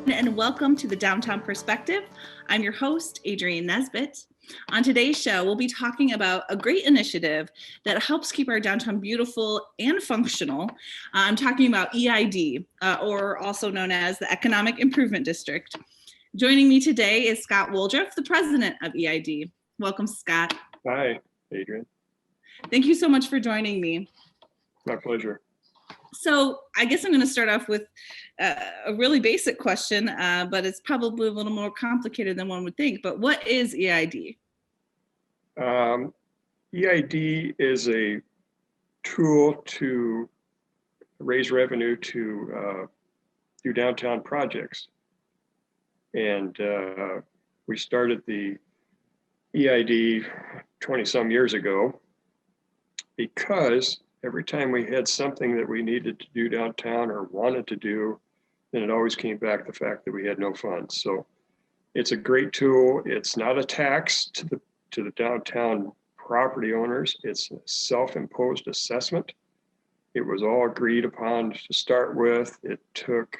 and welcome to the Downtown Perspective. I'm your host, Adrienne Nesbitt. On today's show, we'll be talking about a great initiative that helps keep our downtown beautiful and functional. I'm talking about EID, or also known as the Economic Improvement District. Joining me today is Scott Woldruff, the president of EID. Welcome, Scott. Hi, Adrienne. Thank you so much for joining me. My pleasure. So I guess I'm going to start off with a really basic question, but it's probably a little more complicated than one would think. But what is EID? EID is a tool to raise revenue to do downtown projects. And we started the EID 20-some years ago because every time we had something that we needed to do downtown or wanted to do, then it always came back to the fact that we had no funds. So it's a great tool. It's not a tax to the downtown property owners. It's a self-imposed assessment. It was all agreed upon to start with. It took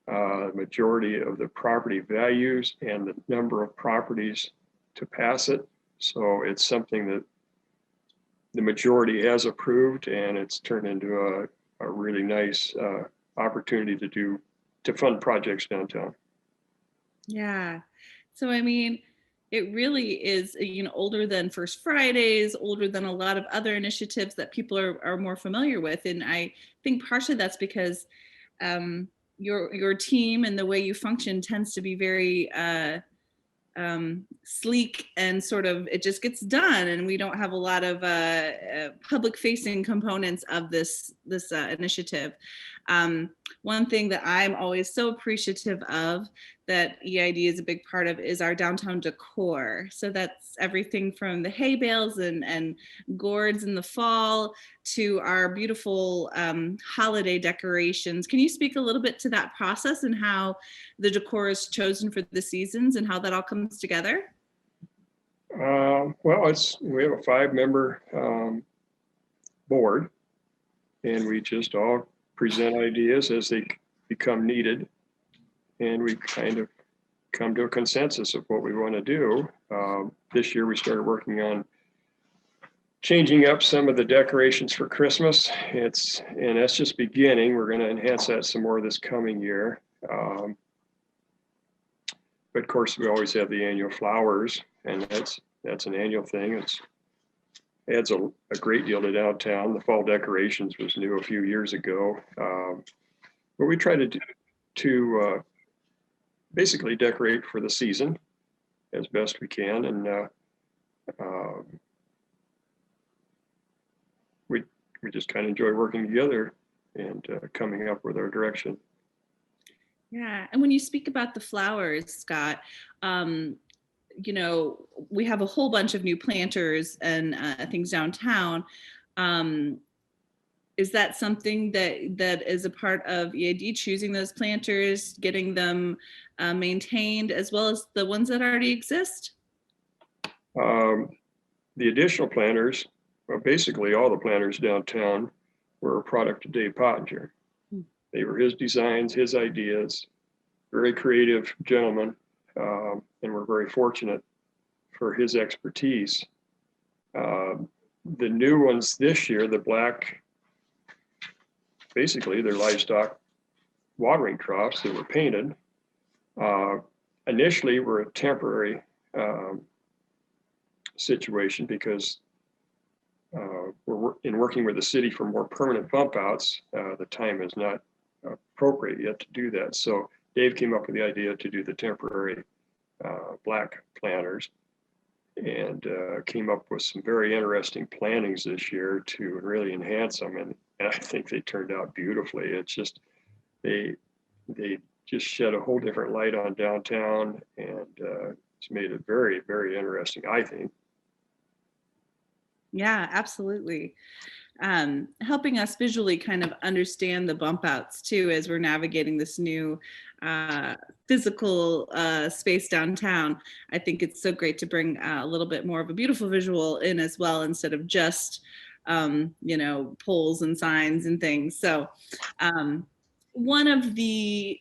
the majority of the property values and the number of properties to pass it. So it's something that the majority has approved, and it's turned into a really nice opportunity to fund projects downtown. Yeah. So, I mean, it really is, older than First Fridays, older than a lot of other initiatives that people are more familiar with. And I think partially that's because your team and the way you function tends to be very sleek and sort of, it just gets done, and we don't have a lot of public facing components of this initiative. One thing that I'm always so appreciative of that EID is a big part of is our downtown decor. So that's everything from the hay bales and gourds in the fall to our beautiful holiday decorations. Can you speak a little bit to that process and how the decor is chosen for the seasons and how that all comes together? Well, we have a 5-member board, and we just all present ideas as they become needed, and we kind of come to a consensus of what we want to do. This year we started working on changing up some of the decorations for Christmas. And that's just beginning. We're going to enhance that some more this coming year. But of course, we always have the annual flowers, and that's an annual thing. It adds a great deal to downtown. The fall decorations was new a few years ago. But we try to basically decorate for the season as best we can. And we just kind of enjoy working together and coming up with our direction. Yeah. And when you speak about the flowers, Scott, we have a whole bunch of new planters and things downtown. Is that something that is a part of EID, choosing those planters, getting them maintained, as well as the ones that already exist? The additional planters, well, basically all the planters downtown were a product of Dave Pottinger. They were his designs, his ideas, very creative gentleman, and we're very fortunate for his expertise. The new ones this year, the black, basically they're livestock watering troughs that were painted. Initially were a temporary situation because we're working with the city for more permanent bump outs. The time is not appropriate yet to do that. So Dave came up with the idea to do the temporary black planters, and came up with some very interesting plantings this year to really enhance them. And I think they turned out beautifully. It's just, they just shed a whole different light on downtown, and it's made it very, very interesting, I think. Yeah, absolutely. Helping us visually kind of understand the bump outs too, as we're navigating this new physical space downtown. I think it's so great to bring a little bit more of a beautiful visual in as well, instead of just poles and signs and things. So one of the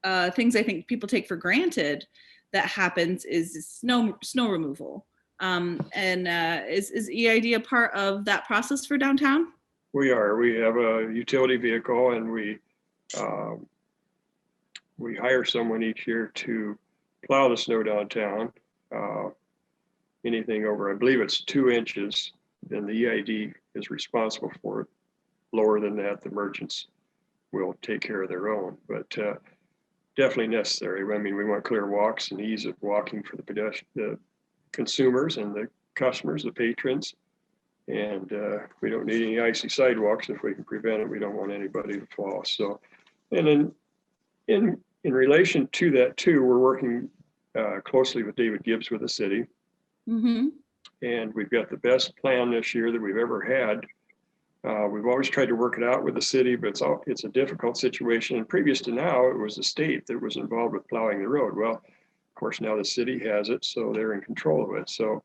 things I think people take for granted that happens is snow removal. Is EID a part of that process for downtown? We are. We have a utility vehicle, and we hire someone each year to plow the snow downtown. Anything over, I believe it's 2 inches, then the EID is responsible for it. Lower than that, the merchants will take care of their own, but definitely necessary. I mean, we want clear walks and ease of walking for the consumers and the customers, the patrons. And we don't need any icy sidewalks. If we can prevent it, we don't want anybody to fall. So, and then in relation to that too, we're working closely with David Gibbs with the city. Mm-hmm. And we've got the best plan this year that we've ever had. We've always tried to work it out with the city, but it's a difficult situation. And previous to now, it was the state that was involved with plowing the road. Well, of course, now the city has it, so they're in control of it. So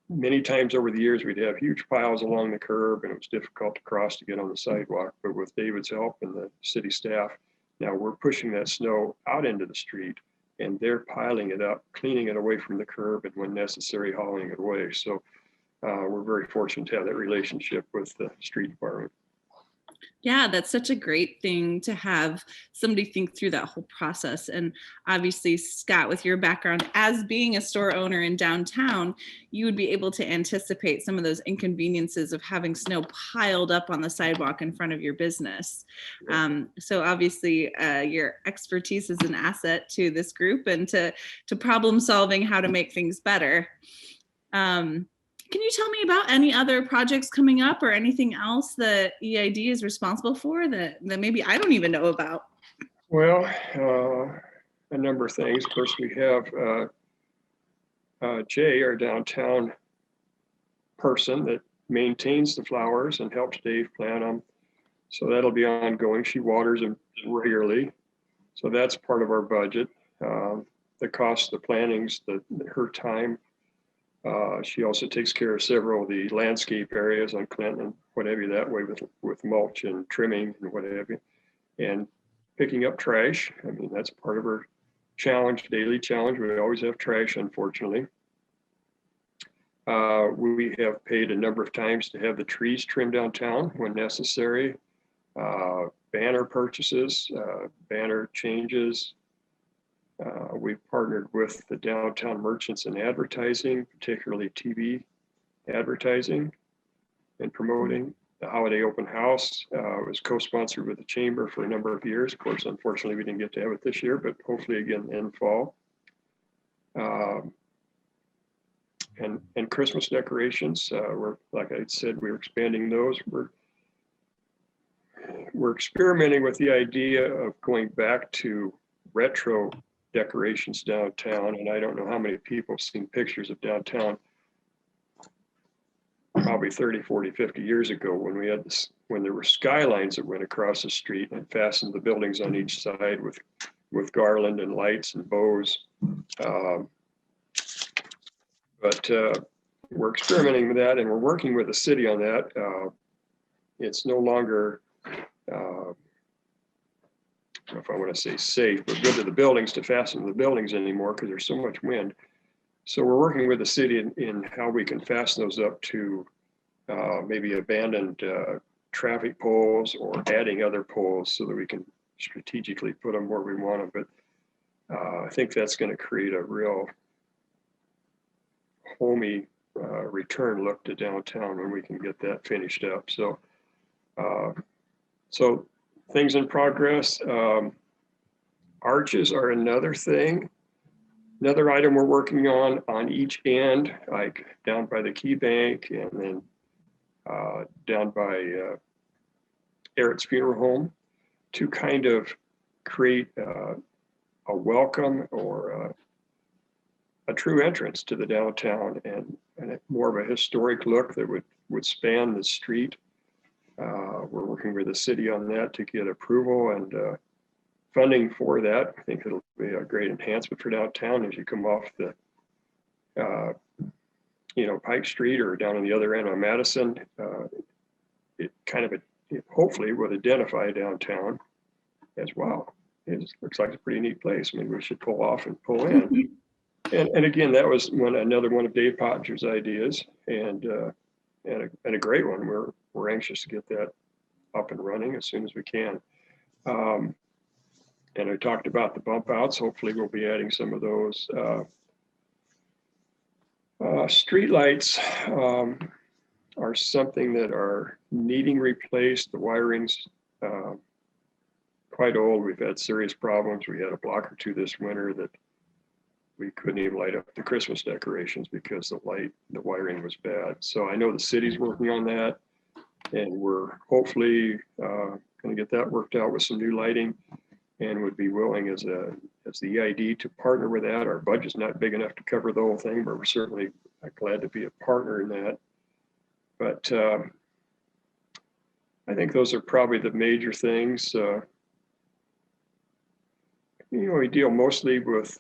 many times over the years, we'd have huge piles along the curb, and it was difficult to cross to get on the sidewalk. But with David's help and the city staff, now we're pushing that snow out into the street, and they're piling it up, cleaning it away from the curb, and when necessary, hauling it away. So we're very fortunate to have that relationship with the street department. Yeah, that's such a great thing to have somebody think through that whole process. And obviously, Scott, with your background as being a store owner in downtown, you would be able to anticipate some of those inconveniences of having snow piled up on the sidewalk in front of your business. So obviously, your expertise is an asset to this group and to problem solving how to make things better. Can you tell me about any other projects coming up or anything else that EID is responsible for that maybe I don't even know about? Well, a number of things. Of course, we have Jay, our downtown person that maintains the flowers and helps Dave plant them. So that'll be ongoing. She waters them regularly. So that's part of our budget. The cost of the plantings, her time. She also takes care of several of the landscape areas on Clinton and what have you that way with mulch and trimming and what have you. And picking up trash. I mean, that's part of her challenge, daily challenge. We always have trash, unfortunately. We have paid a number of times to have the trees trimmed downtown when necessary. Banner purchases, banner changes. We've partnered with the downtown merchants in advertising, particularly TV advertising and promoting. The holiday open house was co-sponsored with the chamber for a number of years. Of course, unfortunately, we didn't get to have it this year, but hopefully again in fall. And Christmas decorations, like I said, we're expanding those. We're experimenting with the idea of going back to retro decorations downtown, and I don't know how many people have seen pictures of downtown probably 30, 40, 50 years ago when there were skylines that went across the street and fastened the buildings on each side with garland and lights and bows. But we're experimenting with that, and we're working with the city on that. It's no longer I don't know if I want to say safe, but good to the buildings to fasten the buildings anymore because there's so much wind. So we're working with the city in how we can fasten those up to maybe abandoned traffic poles or adding other poles so that we can strategically put them where we want them. But I think that's going to create a real homey return look to downtown when we can get that finished up. So, so things in progress. Arches are another thing. Another item we're working on each end, like down by the Key Bank and then down by Eric's Funeral Home, to kind of create a welcome or a true entrance to the downtown and more of a historic look that would span the street. We're working with the city on that to get approval and funding for that. I think it'll be a great enhancement for downtown as you come off the, Pike Street or down on the other end on Madison. It kind of hopefully would identify downtown as well. it looks like a pretty neat place. Maybe we should pull off and pull in. And again, that was another one of Dave Pottinger's ideas, and a great one. We're anxious to get that up and running as soon as we can. And I talked about the bump outs. Hopefully we'll be adding some of those. Street lights are something that are needing replaced. The wiring's quite old. We've had serious problems. We had a block or two this winter that we couldn't even light up the Christmas decorations because the wiring was bad. So I know the city's working on that, and we're hopefully going to get that worked out with some new lighting, and would be willing as the EID to partner with that. Our budget's not big enough to cover the whole thing, but we're certainly glad to be a partner in that. But I think those are probably the major things. We deal mostly with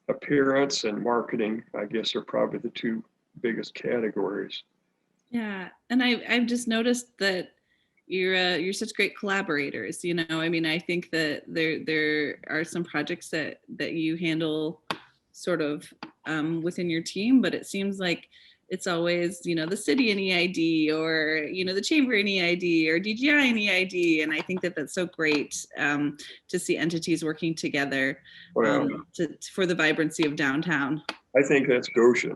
appearance and marketing, I guess, are probably the two biggest categories. Yeah, and I've just noticed that you're such great collaborators. I mean, I think that there are some projects that you handle sort of within your team, but it seems like it's always, the city and EID, or, the chamber and EID, or DGI and EID. And I think that that's so great to see entities working together for the vibrancy of downtown. I think that's Goshen.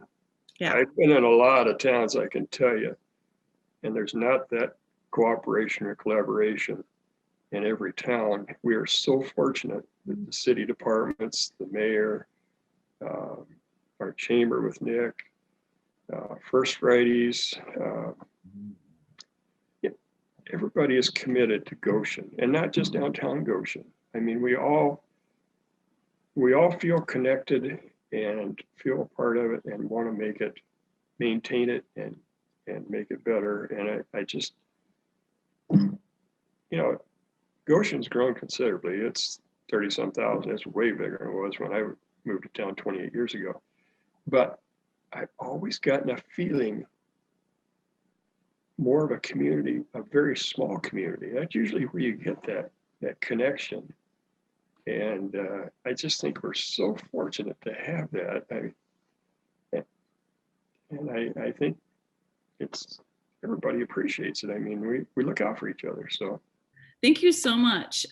Yeah. I've been in a lot of towns, I can tell you, and there's not that cooperation or collaboration in every town. We are so fortunate that the city departments, the mayor, our chamber with Nick, First Fridays, everybody is committed to Goshen, and not just downtown Goshen. I mean, we all feel connected and feel a part of it and want to maintain it and make it better. And I just, Goshen's grown considerably. It's 30-some thousand. It's way bigger than it was when I moved to town 28 years ago. But I've always gotten a feeling more of a community, a very small community. That's usually where you get that connection. And I just think we're so fortunate to have that. I think everybody appreciates it. I mean, we look out for each other. So thank you so much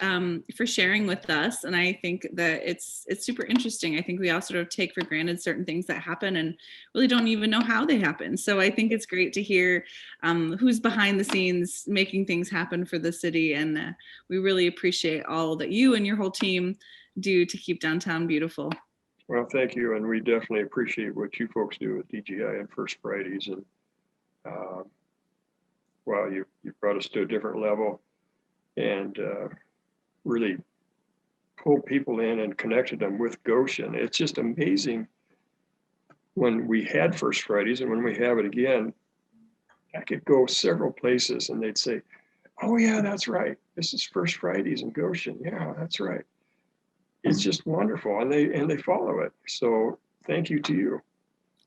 for sharing with us. And I think that it's super interesting. I think we all sort of take for granted certain things that happen and really don't even know how they happen. So I think it's great to hear who's behind the scenes making things happen for the city. And we really appreciate all that you and your whole team do to keep downtown beautiful. Well, thank you. And we definitely appreciate what you folks do at DGI and First Fridays. And you brought us to a different level and really pulled people in and connected them with Goshen. It's just amazing when we had First Fridays and when we have it again. I could go several places and they'd say, "Oh yeah, that's right. This is First Fridays in Goshen. Yeah, that's right." It's just wonderful, and they follow it. So thank you to you.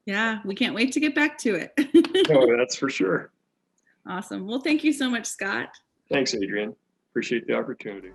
Yeah, we can't wait to get back to it. No, that's for sure. Awesome. Well, thank you so much, Scott. Thanks, Adrienne. Appreciate the opportunity.